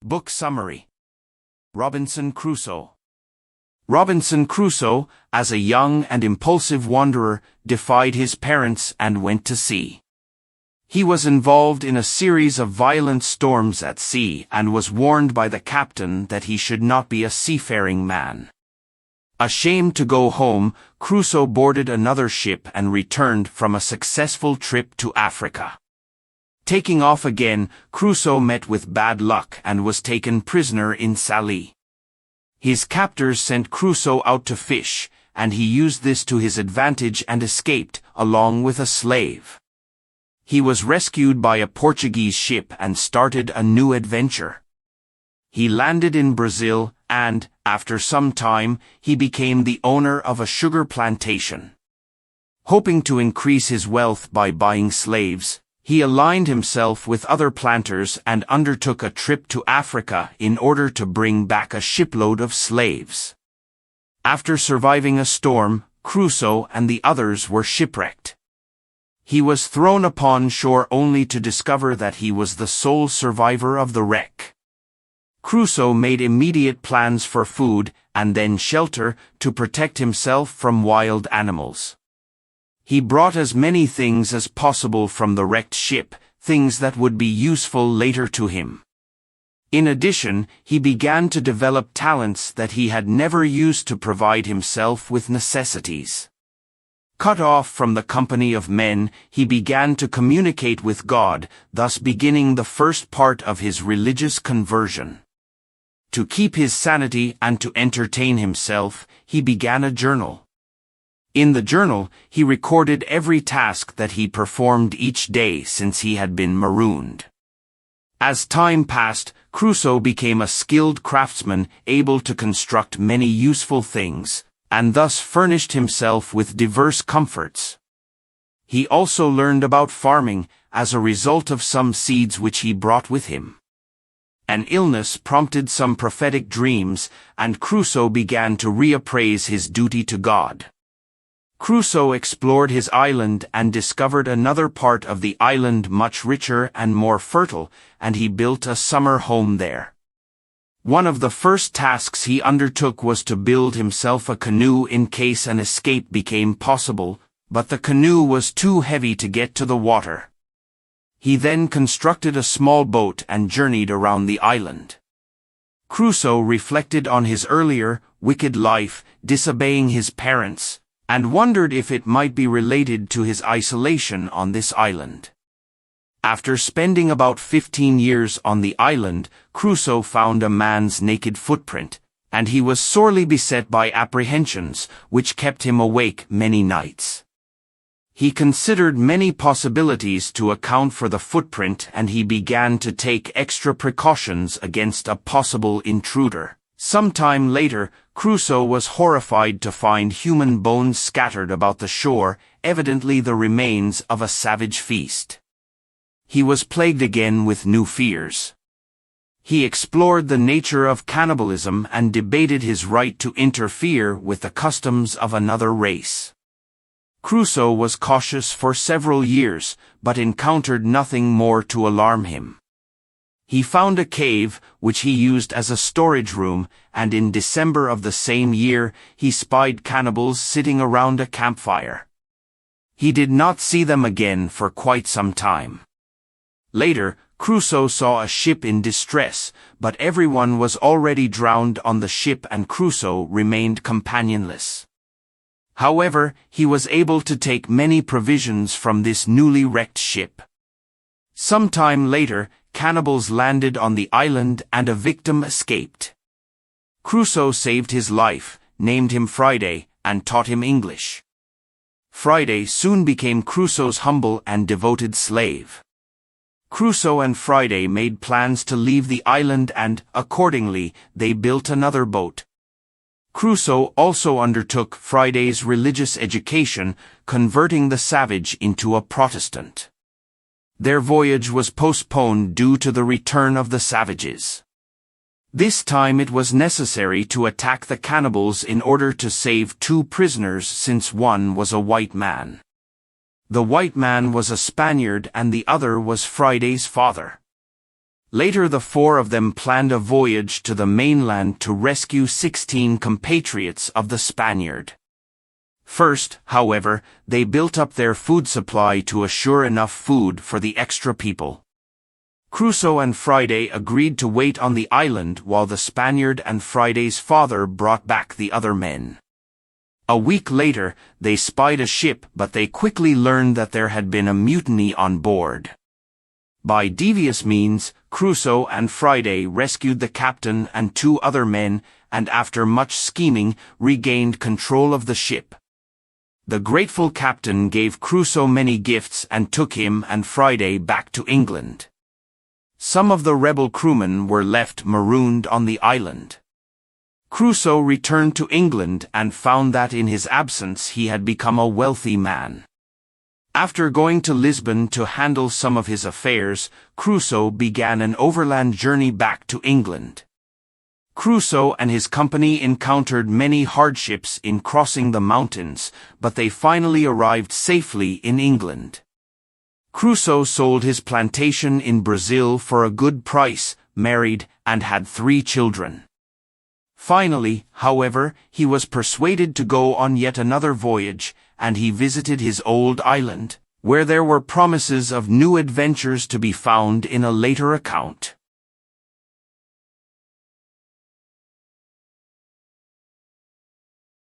Book Summary. Robinson Crusoe. Robinson Crusoe, as a young and impulsive wanderer, defied his parents and went to sea. He was involved in a series of violent storms at sea and was warned by the captain that he should not be a seafaring man. Ashamed to go home, Crusoe boarded another ship and returned from a successful trip to Africa. Taking off again, Crusoe met with bad luck and was taken prisoner in Salé. His captors sent Crusoe out to fish, and he used this to his advantage and escaped, along with a slave. He was rescued by a Portuguese ship and started a new adventure. He landed in Brazil, and, after some time, he became the owner of a sugar plantation. Hoping to increase his wealth by buying slaves, he aligned himself with other planters and undertook a trip to Africa in order to bring back a shipload of slaves. After surviving a storm, Crusoe and the others were shipwrecked. He was thrown upon shore only to discover that he was the sole survivor of the wreck. Crusoe made immediate plans for food and then shelter to protect himself from wild animals. He brought as many things as possible from the wrecked ship, things that would be useful later to him. In addition, he began to develop talents that he had never used to provide himself with necessities. Cut off from the company of men, he began to communicate with God, thus beginning the first part of his religious conversion. To keep his sanity and to entertain himself, he began a journal. In the journal, he recorded every task that he performed each day since he had been marooned. As time passed, Crusoe became a skilled craftsman, able to construct many useful things, and thus furnished himself with diverse comforts. He also learned about farming, as a result of some seeds which he brought with him. An illness prompted some prophetic dreams, and Crusoe began to reappraise his duty to God. Crusoe explored his island and discovered another part of the island much richer and more fertile, and he built a summer home there. One of the first tasks he undertook was to build himself a canoe in case an escape became possible, but the canoe was too heavy to get to the water. He then constructed a small boat and journeyed around the island. Crusoe reflected on his earlier, wicked life, disobeying his parents, and wondered if it might be related to his isolation on this island. After spending about 15 years on the island, Crusoe found a man's naked footprint, and he was sorely beset by apprehensions, which kept him awake many nights. He considered many possibilities to account for the footprint, and he began to take extra precautions against a possible intruder. Sometime later, Crusoe was horrified to find human bones scattered about the shore, evidently the remains of a savage feast. He was plagued again with new fears. He explored the nature of cannibalism and debated his right to interfere with the customs of another race. Crusoe was cautious for several years, but encountered nothing more to alarm him. He found a cave, which he used as a storage room, and in December of the same year, he spied cannibals sitting around a campfire. He did not see them again for quite some time. Later, Crusoe saw a ship in distress, but everyone was already drowned on the ship and Crusoe remained companionless. However, he was able to take many provisions from this newly wrecked ship. Sometime later, cannibals landed on the island and a victim escaped. Crusoe saved his life, named him Friday, and taught him English. Friday soon became Crusoe's humble and devoted slave. Crusoe and Friday made plans to leave the island and, accordingly, they built another boat. Crusoe also undertook Friday's religious education, converting the savage into a Protestant. Their voyage was postponed due to the return of the savages. This time it was necessary to attack the cannibals in order to save 2 prisoners since one was a white man. The white man was a Spaniard and the other was Friday's father. Later the four of them planned a voyage to the mainland to rescue 16 compatriots of the Spaniard. First, however, they built up their food supply to assure enough food for the extra people. Crusoe and Friday agreed to wait on the island while the Spaniard and Friday's father brought back the other men. A week later, they spied a ship, but they quickly learned that there had been a mutiny on board. By devious means, Crusoe and Friday rescued the captain and 2 other men, and after much scheming, regained control of the ship. The grateful captain gave Crusoe many gifts and took him and Friday back to England. Some of the rebel crewmen were left marooned on the island. Crusoe returned to England and found that in his absence he had become a wealthy man. After going to Lisbon to handle some of his affairs, Crusoe began an overland journey back to England. Crusoe and his company encountered many hardships in crossing the mountains, but they finally arrived safely in England. Crusoe sold his plantation in Brazil for a good price, married, and had 3 children. Finally, however, he was persuaded to go on yet another voyage, and he visited his old island, where there were promises of new adventures to be found in a later account.